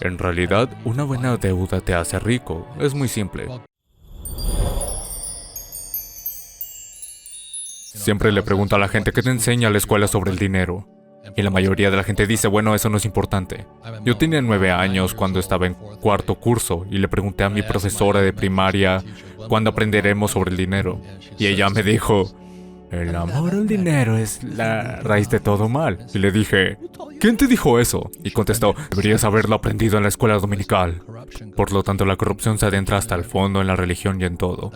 En realidad, una buena deuda te hace rico. Es muy simple. Siempre le pregunto a la gente qué te enseña la escuela sobre el dinero. Y la mayoría de la gente dice, bueno, eso no es importante. Yo tenía 9 años cuando estaba en cuarto curso y le pregunté a mi profesora de primaria cuándo aprenderemos sobre el dinero. Y ella me dijo, el amor al dinero es la raíz de todo mal. Y le dije, ¿quién te dijo eso? Y contestó, deberías haberlo aprendido en la escuela dominical. Por lo tanto, la corrupción se adentra hasta el fondo en la religión y en todo.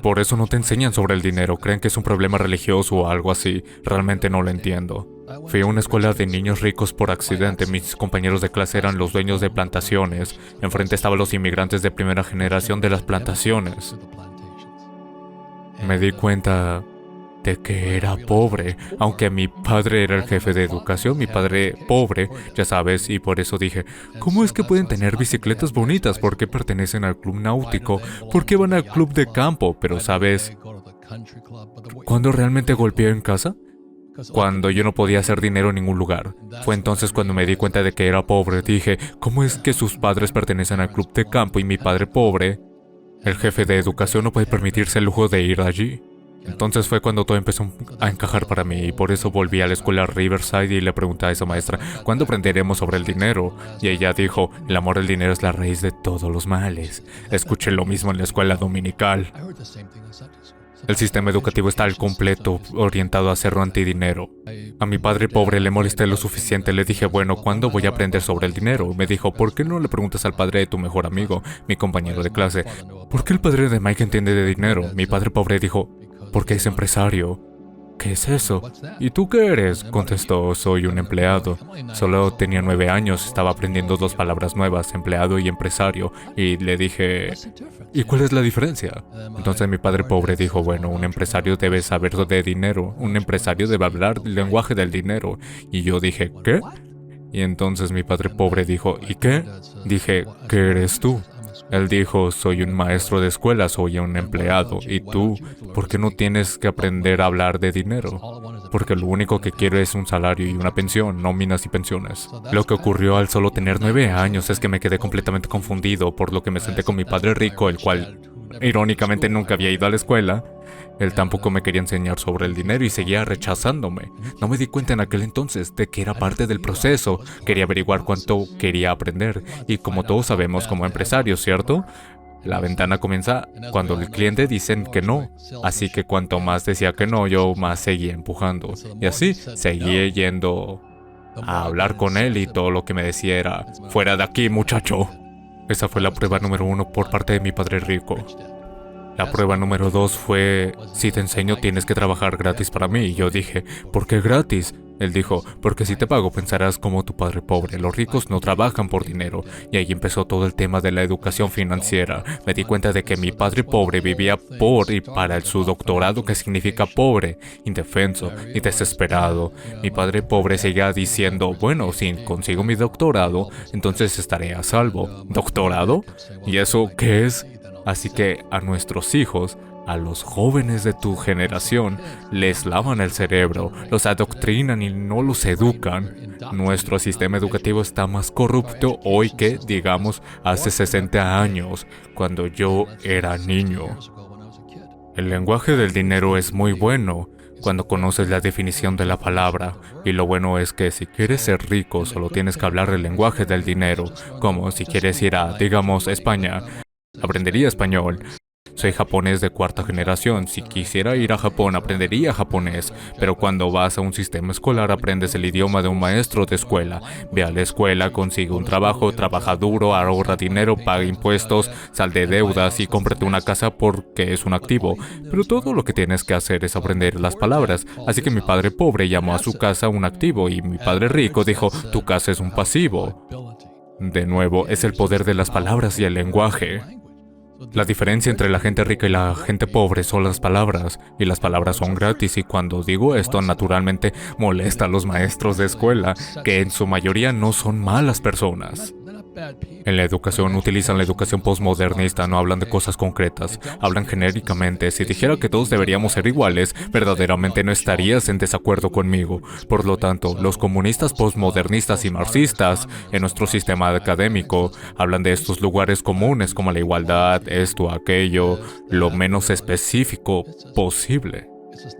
Por eso no te enseñan sobre el dinero, creen que es un problema religioso o algo así. Realmente no lo entiendo. Fui a una escuela de niños ricos por accidente. Mis compañeros de clase eran los dueños de plantaciones. Enfrente estaban los inmigrantes de primera generación de las plantaciones. Me di cuenta de que era pobre, aunque mi padre era el jefe de educación, mi padre pobre, ya sabes, y por eso dije, ¿cómo es que pueden tener bicicletas bonitas? ¿Por qué pertenecen al club náutico? ¿Por qué van al club de campo? Pero ¿sabes cuándo realmente golpeé en casa? Cuando yo no podía hacer dinero en ningún lugar. Fue entonces cuando me di cuenta de que era pobre. Dije, ¿cómo es que sus padres pertenecen al club de campo y mi padre pobre, el jefe de educación, no puede permitirse el lujo de ir allí? Entonces fue cuando todo empezó a encajar para mí y por eso volví a la escuela Riverside y le pregunté a esa maestra, ¿cuándo aprenderemos sobre el dinero? Y ella dijo, el amor al dinero es la raíz de todos los males. Escuché lo mismo en la escuela dominical. El sistema educativo está al completo orientado a ser antidinero. A mi padre pobre le molesté lo suficiente. Le dije, bueno, ¿cuándo voy a aprender sobre el dinero? Me dijo, ¿por qué no le preguntas al padre de tu mejor amigo, mi compañero de clase? ¿Por qué el padre de Mike entiende de dinero? Mi padre pobre dijo, porque es empresario. ¿Qué es eso? ¿Y tú qué eres? Contestó, soy un empleado. Solo tenía 9 años, estaba aprendiendo 2 palabras nuevas, empleado y empresario. Y le dije, ¿y cuál es la diferencia? Entonces mi padre pobre dijo, bueno, un empresario debe saber de dinero. Un empresario debe hablar el lenguaje del dinero. Y yo dije, ¿qué? Y entonces mi padre pobre dijo, ¿y qué? Dije, ¿qué eres tú? Él dijo, soy un maestro de escuela, soy un empleado. ¿Y tú? ¿Por qué no tienes que aprender a hablar de dinero? Porque lo único que quiero es un salario y una pensión, nóminas y pensiones. Lo que ocurrió al solo tener 9 años es que me quedé completamente confundido, por lo que me senté con mi padre rico, el cual, irónicamente, nunca había ido a la escuela. Él tampoco me quería enseñar sobre el dinero y seguía rechazándome. No me di cuenta en aquel entonces de que era parte del proceso. Quería averiguar cuánto quería aprender. Y como todos sabemos como empresarios, ¿cierto? La ventana comienza cuando el cliente dice que no. Así que cuanto más decía que no, yo más seguía empujando. Y así seguía yendo a hablar con él y todo lo que me decía era, fuera de aquí, muchacho. Esa fue la prueba número 1 por parte de mi padre rico. La prueba número 2 fue, si te enseño tienes que trabajar gratis para mí. Y yo dije, ¿por qué gratis? Él dijo, porque si te pago pensarás como tu padre pobre. Los ricos no trabajan por dinero. Y ahí empezó todo el tema de la educación financiera. Me di cuenta de que mi padre pobre vivía por y para su doctorado, que significa pobre, indefenso y desesperado. Mi padre pobre seguía diciendo, bueno, si consigo mi doctorado, entonces estaré a salvo. ¿Doctorado? ¿Y eso qué es? Así que a nuestros hijos, a los jóvenes de tu generación, les lavan el cerebro, los adoctrinan y no los educan. Nuestro sistema educativo está más corrupto hoy que, digamos, hace 60 años, cuando yo era niño. El lenguaje del dinero es muy bueno cuando conoces la definición de la palabra, y lo bueno es que si quieres ser rico solo tienes que hablar el lenguaje del dinero, como si quieres ir a, digamos, España. Aprendería español. Soy japonés de 4ª generación. Si quisiera ir a Japón, aprendería japonés. Pero cuando vas a un sistema escolar, aprendes el idioma de un maestro de escuela. Ve a la escuela, consigue un trabajo, trabaja duro, ahorra dinero, paga impuestos, sal de deudas y cómprate una casa porque es un activo. Pero todo lo que tienes que hacer es aprender las palabras. Así que mi padre pobre llamó a su casa un activo y mi padre rico dijo, tu casa es un pasivo. De nuevo, es el poder de las palabras y el lenguaje. La diferencia entre la gente rica y la gente pobre son las palabras, y las palabras son gratis, y cuando digo esto, naturalmente molesta a los maestros de escuela, que en su mayoría no son malas personas. En la educación utilizan la educación postmodernista, no hablan de cosas concretas, hablan genéricamente. Si dijera que todos deberíamos ser iguales, verdaderamente no estarías en desacuerdo conmigo. Por lo tanto, los comunistas postmodernistas y marxistas en nuestro sistema académico hablan de estos lugares comunes como la igualdad, esto, aquello, lo menos específico posible.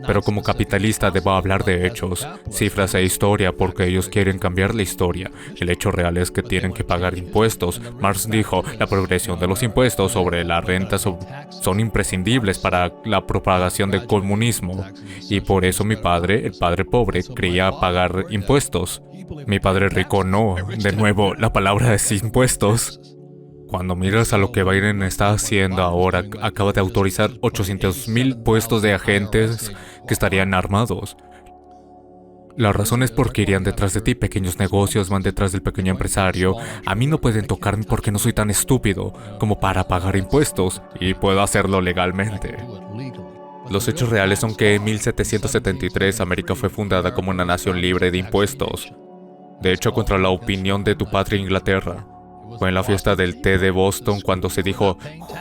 Pero como capitalista debo hablar de hechos, cifras e historia porque ellos quieren cambiar la historia. El hecho real es que tienen que pagar impuestos. Marx dijo, la progresión de los impuestos sobre la renta son imprescindibles para la propagación del comunismo. Y por eso mi padre, el padre pobre, quería pagar impuestos. Mi padre rico no. De nuevo, la palabra es impuestos. Cuando miras a lo que Biden está haciendo ahora, acaba de autorizar 800,000 puestos de agentes que estarían armados. La razón es porque irían detrás de ti, pequeños negocios van detrás del pequeño empresario. A mí no pueden tocarme porque no soy tan estúpido como para pagar impuestos y puedo hacerlo legalmente. Los hechos reales son que en 1773 América fue fundada como una nación libre de impuestos. De hecho, contra la opinión de tu patria Inglaterra. Fue en la fiesta del té de Boston cuando se dijo,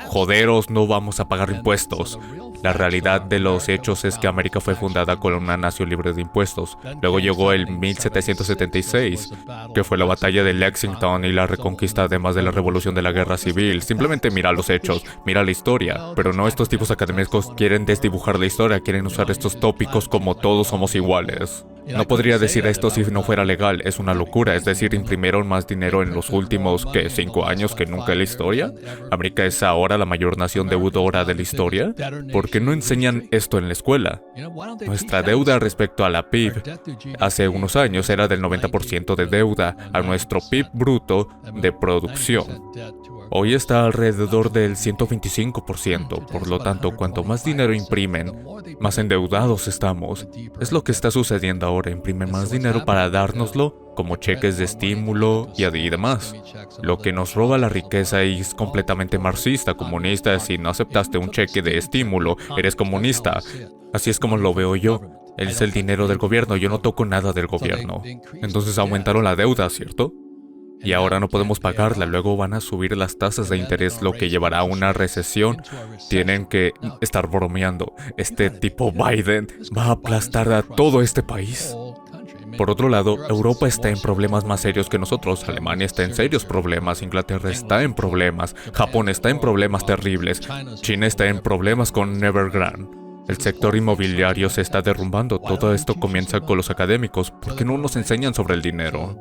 joderos, no vamos a pagar impuestos. La realidad de los hechos es que América fue fundada como una nación libre de impuestos. Luego llegó el 1776, que fue la batalla de Lexington y la reconquista además de la revolución de la guerra civil. Simplemente mira los hechos, mira la historia. Pero no, estos tipos académicos quieren desdibujar la historia, quieren usar estos tópicos como todos somos iguales. No podría decir esto si no fuera legal, es una locura, es decir, imprimieron más dinero en los últimos, 5 años que nunca en la historia. América es ahora la mayor nación deudora de la historia. ¿Por qué no enseñan esto en la escuela? Nuestra deuda respecto a la PIB hace unos años era del 90% de deuda a nuestro PIB bruto de producción. Hoy está alrededor del 125%, por lo tanto, cuanto más dinero imprimen, más endeudados estamos. Es lo que está sucediendo ahora, imprimen más dinero para dárnoslo, como cheques de estímulo y demás. Lo que nos roba la riqueza es completamente marxista, comunista. Si no aceptaste un cheque de estímulo, eres comunista. Así es como lo veo yo. Es el dinero del gobierno, yo no toco nada del gobierno. Entonces aumentaron la deuda, ¿cierto? Y ahora no podemos pagarla, luego van a subir las tasas de interés, lo que llevará a una recesión. Tienen que estar bromeando. Este tipo Biden va a aplastar a todo este país. Por otro lado, Europa está en problemas más serios que nosotros. Alemania está en serios problemas, Inglaterra está en problemas, Japón está en problemas terribles, China está en problemas con Evergrande. El sector inmobiliario se está derrumbando. Todo esto comienza con los académicos. ¿Por qué no nos enseñan sobre el dinero?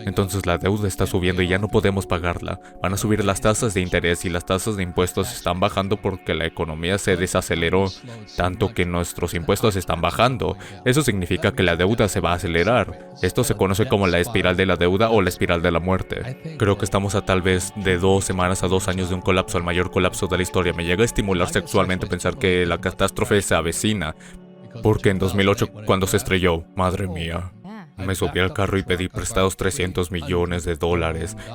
Entonces la deuda está subiendo y ya no podemos pagarla. Van a subir las tasas de interés y las tasas de impuestos están bajando porque la economía se desaceleró tanto que nuestros impuestos están bajando. Eso significa que la deuda se va a acelerar. Esto se conoce como la espiral de la deuda o la espiral de la muerte. Creo que estamos a tal vez de 2 semanas a 2 años de un colapso, el mayor colapso de la historia. Me llega a estimular sexualmente pensar que la catástrofe se avecina, porque en 2008 cuando se estrelló, madre mía, me subí al carro y pedí prestados $300 millones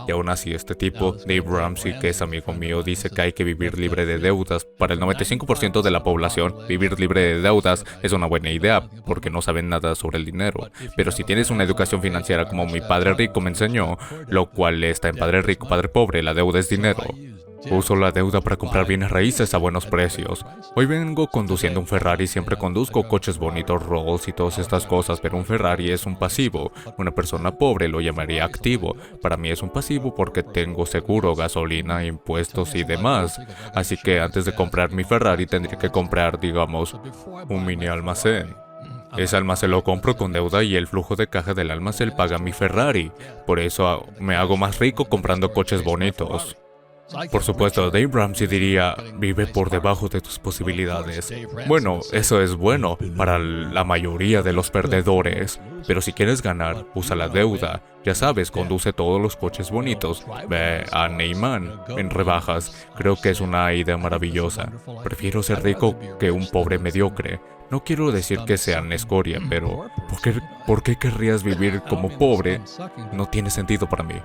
y aún así este tipo, Dave Ramsey, que es amigo mío, dice que hay que vivir libre de deudas. Para el 95% de la población, vivir libre de deudas es una buena idea, porque no saben nada sobre el dinero. Pero si tienes una educación financiera como mi padre rico me enseñó, lo cual está en Padre Rico, Padre Pobre, la deuda es dinero. Uso la deuda para comprar bienes raíces a buenos precios. Hoy vengo conduciendo un Ferrari, siempre conduzco coches bonitos, Rolls y todas estas cosas, pero un Ferrari es un pasivo. Una persona pobre lo llamaría activo. Para mí es un pasivo porque tengo seguro, gasolina, impuestos y demás. Así que antes de comprar mi Ferrari tendría que comprar, digamos, un mini almacén. Ese almacén lo compro con deuda y el flujo de caja del almacén paga mi Ferrari. Por eso me hago más rico comprando coches bonitos. Por supuesto, Dave Ramsey diría, vive por debajo de tus posibilidades. Bueno, eso es bueno para la mayoría de los perdedores. Pero si quieres ganar, usa la deuda. Ya sabes, conduce todos los coches bonitos. Ve a Neyman en rebajas. Creo que es una idea maravillosa. Prefiero ser rico que un pobre mediocre. No quiero decir que sean escoria, pero ¿por qué querrías vivir como pobre? No tiene sentido para mí.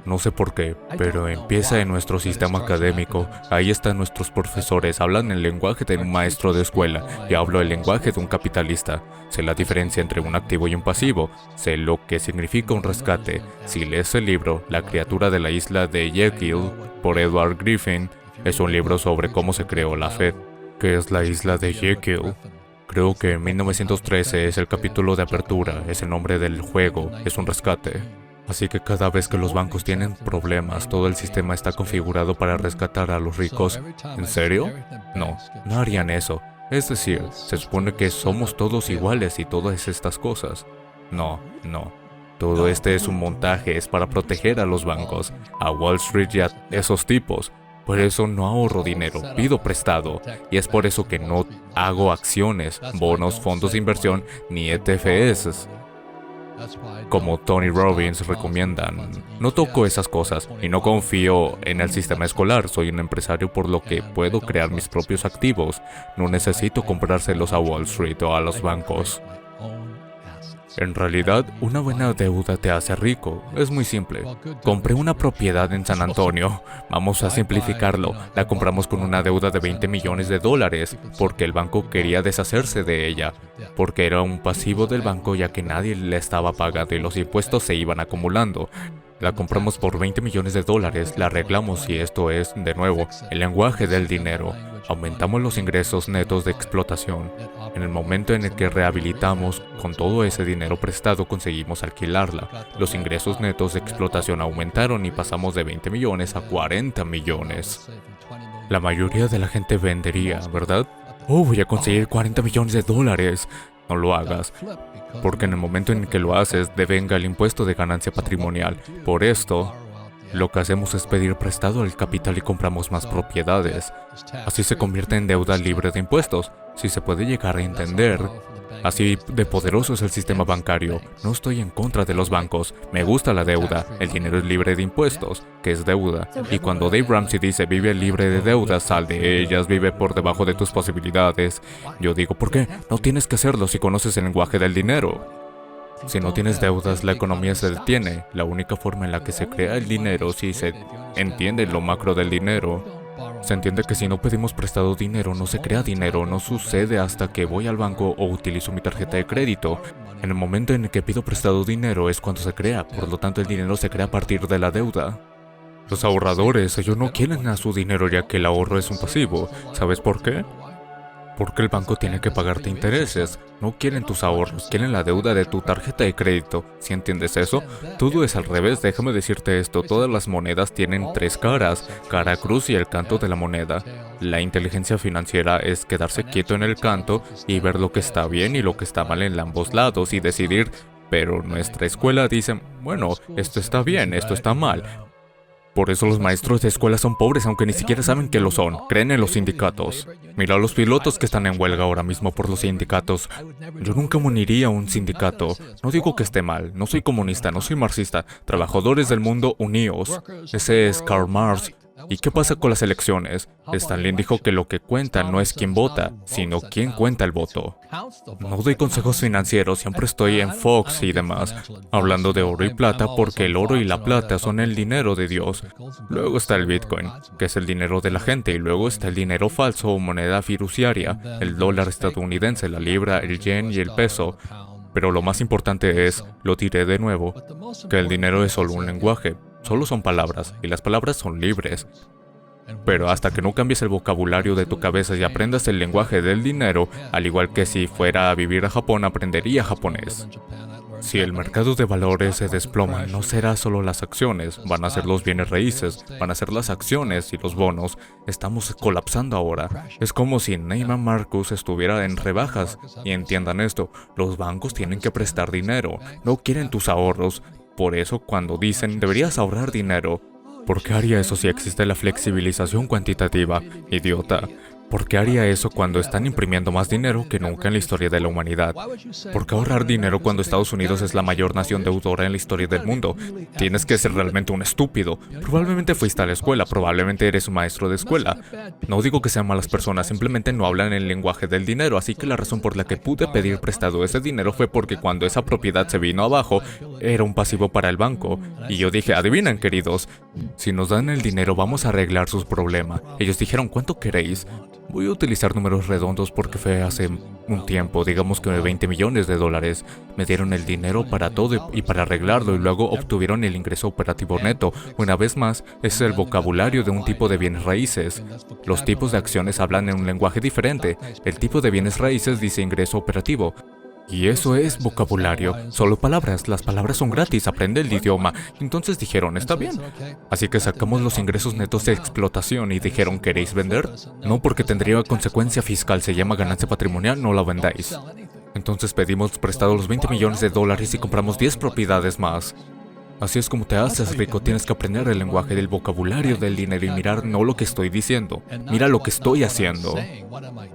No sé por qué, pero empieza en nuestro sistema académico. Ahí están nuestros profesores, hablan el lenguaje de un maestro de escuela. Yo hablo el lenguaje de un capitalista. Sé la diferencia entre un activo y un pasivo. Sé lo que significa un rescate. Si lees el libro La criatura de la isla de Jekyll, por Edward Griffin, es un libro sobre cómo se creó la Fed. ¿Qué es la isla de Jekyll? Creo que en 1913 es el capítulo de apertura, es el nombre del juego, es un rescate. Así que cada vez que los bancos tienen problemas, todo el sistema está configurado para rescatar a los ricos. ¿En serio? No, no harían eso. Es decir, se supone que somos todos iguales y todas estas cosas. No. Todo este es un montaje, es para proteger a los bancos, a Wall Street y a esos tipos. Por eso no ahorro dinero, pido prestado. Y es por eso que no hago acciones, bonos, fondos de inversión, ni ETFs. Como Tony Robbins recomiendan. No toco esas cosas y no confío en el sistema escolar. Soy un empresario por lo que puedo crear mis propios activos. No necesito comprárselos a Wall Street o a los bancos. En realidad, una buena deuda te hace rico. Es muy simple. Compré una propiedad en San Antonio. Vamos a simplificarlo. La compramos con una deuda de $20 millones porque el banco quería deshacerse de ella. Porque era un pasivo del banco ya que nadie le estaba pagando y los impuestos se iban acumulando. La compramos por $20 millones, la arreglamos y esto es, de nuevo, el lenguaje del dinero. Aumentamos los ingresos netos de explotación. En el momento en el que rehabilitamos, con todo ese dinero prestado conseguimos alquilarla. Los ingresos netos de explotación aumentaron y pasamos de 20 millones a 40 millones. La mayoría de la gente vendería, ¿verdad? Oh, voy a conseguir $40 millones. No lo hagas, porque en el momento en que lo haces, devenga el impuesto de ganancia patrimonial. Por esto, lo que hacemos es pedir prestado el capital y compramos más propiedades. Así se convierte en deuda libre de impuestos, si se puede llegar a entender. Así de poderoso es el sistema bancario. No estoy en contra de los bancos. Me gusta la deuda. El dinero es libre de impuestos, que es deuda. Y cuando Dave Ramsey dice vive libre de deudas, sal de ellas, vive por debajo de tus posibilidades. Yo digo, ¿por qué? No tienes que hacerlo si conoces el lenguaje del dinero. Si no tienes deudas, la economía se detiene. La única forma en la que se crea el dinero, si se entiende lo macro del dinero, se entiende que si no pedimos prestado dinero, no se crea dinero, no sucede hasta que voy al banco o utilizo mi tarjeta de crédito. En el momento en el que pido prestado dinero es cuando se crea, por lo tanto el dinero se crea a partir de la deuda. Los ahorradores, ellos no quieren a su dinero ya que el ahorro es un pasivo. ¿Sabes por qué? Porque el banco tiene que pagarte intereses. No quieren tus ahorros, quieren la deuda de tu tarjeta de crédito. ¿Sí entiendes eso? Todo es al revés, déjame decirte esto. Todas las monedas tienen tres caras, cara cruz y el canto de la moneda. La inteligencia financiera es quedarse quieto en el canto y ver lo que está bien y lo que está mal en ambos lados y decidir. Pero nuestra escuela dice, bueno, esto está bien, esto está mal. Por eso los maestros de escuela son pobres, aunque ni siquiera saben que lo son. Creen en los sindicatos. Mira a los pilotos que están en huelga ahora mismo por los sindicatos. Yo nunca me uniría a un sindicato. No digo que esté mal. No soy comunista, no soy marxista. Trabajadores del mundo, uníos. Ese es Karl Marx. ¿Y qué pasa con las elecciones? Stalin dijo que lo que cuenta no es quién vota, sino quién cuenta el voto. No doy consejos financieros, siempre estoy en Fox y demás, hablando de oro y plata porque el oro y la plata son el dinero de Dios. Luego está el Bitcoin, que es el dinero de la gente, y luego está el dinero falso o moneda fiduciaria, el dólar estadounidense, la libra, el yen y el peso. Pero lo más importante es, lo diré de nuevo, que el dinero es solo un lenguaje. Solo son palabras, y las palabras son libres. Pero hasta que no cambies el vocabulario de tu cabeza y aprendas el lenguaje del dinero, al igual que si fuera a vivir a Japón, aprendería japonés. Si el mercado de valores se desploma, no será solo las acciones, van a ser los bienes raíces, van a ser las acciones y los bonos. Estamos colapsando ahora. Es como si Neiman Marcus estuviera en rebajas. Y entiendan esto, los bancos tienen que prestar dinero, no quieren tus ahorros. Por eso cuando dicen deberías ahorrar dinero, ¿por qué haría eso si existe la flexibilización cuantitativa? Idiota. ¿Por qué haría eso cuando están imprimiendo más dinero que nunca en la historia de la humanidad? ¿Por qué ahorrar dinero cuando Estados Unidos es la mayor nación deudora en la historia del mundo? Tienes que ser realmente un estúpido. Probablemente fuiste a la escuela, probablemente eres un maestro de escuela. No digo que sean malas personas, simplemente no hablan el lenguaje del dinero, así que la razón por la que pude pedir prestado ese dinero fue porque cuando esa propiedad se vino abajo, era un pasivo para el banco. Y yo dije, adivinen, queridos, si nos dan el dinero vamos a arreglar sus problemas. Ellos dijeron, ¿cuánto queréis? Voy a utilizar números redondos porque fue hace un tiempo, digamos que $20 millones. Me dieron el dinero para todo y para arreglarlo y luego obtuvieron el ingreso operativo neto. Una vez más, es el vocabulario de un tipo de bienes raíces. Los tipos de acciones hablan en un lenguaje diferente. El tipo de bienes raíces dice ingreso operativo. Y eso es vocabulario, solo palabras, las palabras son gratis, aprende el idioma. Entonces dijeron, está bien. Así que sacamos los ingresos netos de explotación y dijeron, ¿queréis vender? No, porque tendría consecuencia fiscal, se llama ganancia patrimonial, no la vendáis. Entonces pedimos prestado los $20 millones y compramos 10 propiedades más. Así es como te haces rico, tienes que aprender el lenguaje del vocabulario del dinero y mirar no lo que estoy diciendo, mira lo que estoy haciendo.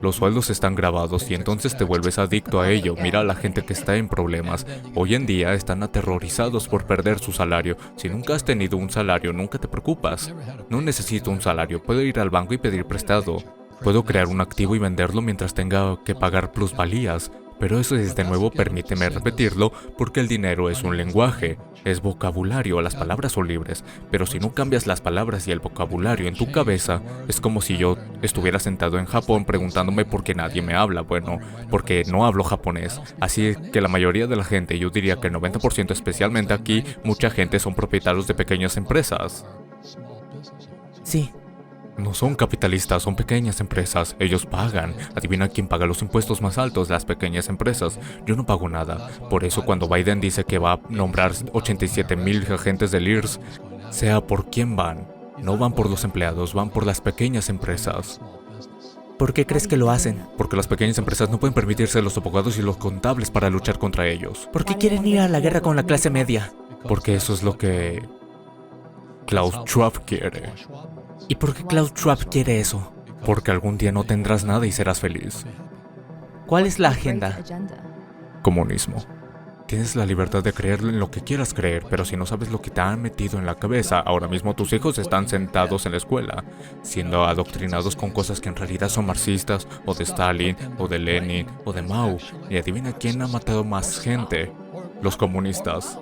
Los sueldos están grabados y entonces te vuelves adicto a ello. Mira a la gente que está en problemas. Hoy en día están aterrorizados por perder su salario. Si nunca has tenido un salario, nunca te preocupas. No necesito un salario, puedo ir al banco y pedir prestado. Puedo crear un activo y venderlo mientras tenga que pagar plusvalías. Pero eso es, de nuevo, permíteme repetirlo, porque el dinero es un lenguaje, es vocabulario, las palabras son libres, pero si no cambias las palabras y el vocabulario en tu cabeza, es como si yo estuviera sentado en Japón preguntándome por qué nadie me habla, bueno, porque no hablo japonés, así que la mayoría de la gente, yo diría que el 90% especialmente aquí, mucha gente son propietarios de pequeñas empresas. Sí. No son capitalistas, son pequeñas empresas. Ellos pagan. Adivina quién paga los impuestos más altos, las pequeñas empresas. Yo no pago nada. Por eso cuando Biden dice que va a nombrar 87,000 agentes del IRS, sea por quién van. No van por los empleados, van por las pequeñas empresas. ¿Por qué crees que lo hacen? Porque las pequeñas empresas no pueden permitirse los abogados y los contables para luchar contra ellos. ¿Por qué quieren ir a la guerra con la clase media? Porque eso es lo que Klaus Schwab quiere. ¿Y por qué Klaus Schwab quiere eso? Porque algún día no tendrás nada y serás feliz. ¿Cuál es la agenda? Comunismo. Tienes la libertad de creer en lo que quieras creer, pero si no sabes lo que te han metido en la cabeza, ahora mismo tus hijos están sentados en la escuela, siendo adoctrinados con cosas que en realidad son marxistas, o de Stalin, o de Lenin, o de Mao. Y adivina quién ha matado más gente. Los comunistas.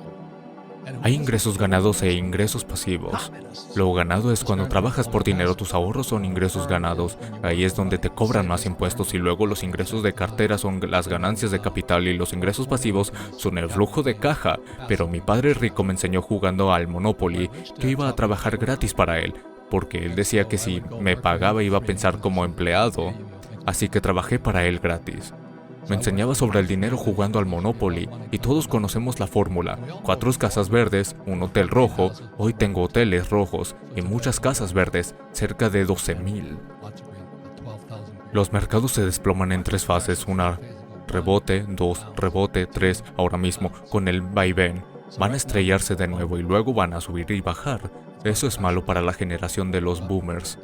Hay ingresos ganados e ingresos pasivos. Lo ganado es cuando trabajas por dinero, tus ahorros son ingresos ganados. Ahí es donde te cobran más impuestos y luego los ingresos de cartera son las ganancias de capital y los ingresos pasivos son el flujo de caja. Pero mi padre rico me enseñó jugando al Monopoly que iba a trabajar gratis para él, porque él decía que si me pagaba iba a pensar como empleado. Así que trabajé para él gratis. Me enseñaba sobre el dinero jugando al Monopoly y todos conocemos la fórmula. 4 casas verdes, un hotel rojo, hoy tengo hoteles rojos y muchas casas verdes, cerca de 12,000. Los mercados se desploman en 3 fases, una rebote, 2, rebote, 3, ahora mismo con el vaivén. Van a estrellarse de nuevo y luego van a subir y bajar. Eso es malo para la generación de los boomers.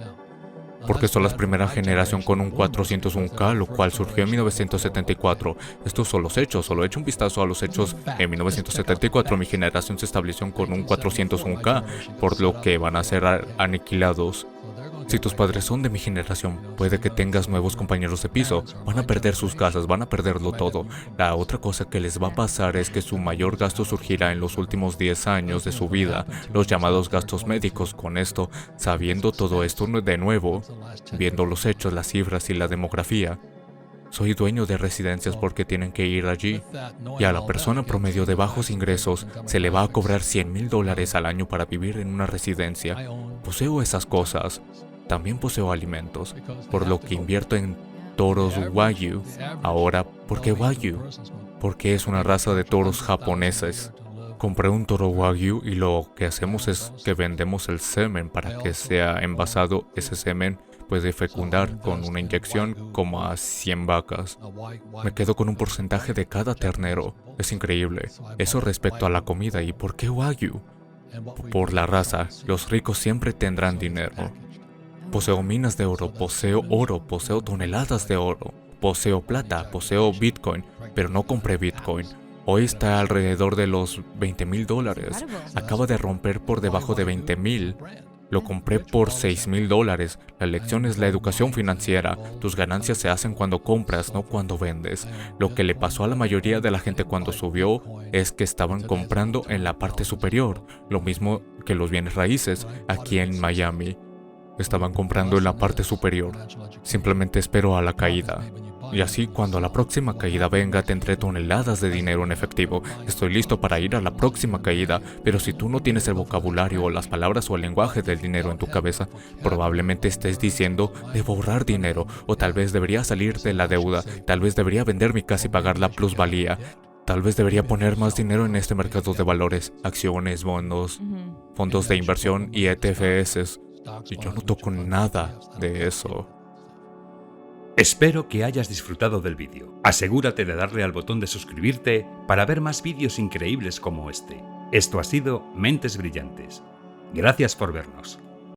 Porque son la primera generación con un 401k, lo cual surgió en 1974. Estos son los hechos, solo he hecho un vistazo a los hechos. En 1974 mi generación se estableció con un 401k, por lo que van a ser aniquilados. Si tus padres son de mi generación, puede que tengas nuevos compañeros de piso, van a perder sus casas, van a perderlo todo. La otra cosa que les va a pasar es que su mayor gasto surgirá en los últimos 10 años de su vida, los llamados gastos médicos. Con esto, sabiendo todo esto de nuevo, viendo los hechos, las cifras y la demografía, soy dueño de residencias porque tienen que ir allí. Y a la persona promedio de bajos ingresos se le va a cobrar $100,000 al año para vivir en una residencia. Poseo esas cosas. También poseo alimentos, por lo que invierto en toros Wagyu. Ahora, ¿por qué Wagyu? Porque es una raza de toros japoneses. Compré un toro Wagyu y lo que hacemos es que vendemos el semen para que sea envasado. Ese semen puede fecundar con una inyección como a 100 vacas. Me quedo con un porcentaje de cada ternero. Es increíble. Eso respecto a la comida. ¿Y por qué Wagyu? Por la raza. Los ricos siempre tendrán dinero. Poseo minas de oro, poseo toneladas de oro, poseo plata, poseo Bitcoin, pero no compré Bitcoin. Hoy está alrededor de los $20,000. Acaba de romper por debajo de 20,000. Lo compré por $6,000. La lección es la educación financiera. Tus ganancias se hacen cuando compras, no cuando vendes. Lo que le pasó a la mayoría de la gente cuando subió es que estaban comprando en la parte superior. Lo mismo que los bienes raíces aquí en Miami. Estaban comprando en la parte superior. Simplemente espero a la caída. Y así, cuando la próxima caída venga, tendré toneladas de dinero en efectivo. Estoy listo para ir a la próxima caída, pero si tú no tienes el vocabulario o las palabras o el lenguaje del dinero en tu cabeza, probablemente estés diciendo, debo ahorrar dinero, o tal vez debería salir de la deuda, tal vez debería vender mi casa y pagar la plusvalía, tal vez debería poner más dinero en este mercado de valores, acciones, bonos, fondos de inversión y ETFs. Y yo no toco nada de eso. Espero que hayas disfrutado del vídeo. Asegúrate de darle al botón de suscribirte para ver más vídeos increíbles como este. Esto ha sido Mentes Brillantes. Gracias por vernos.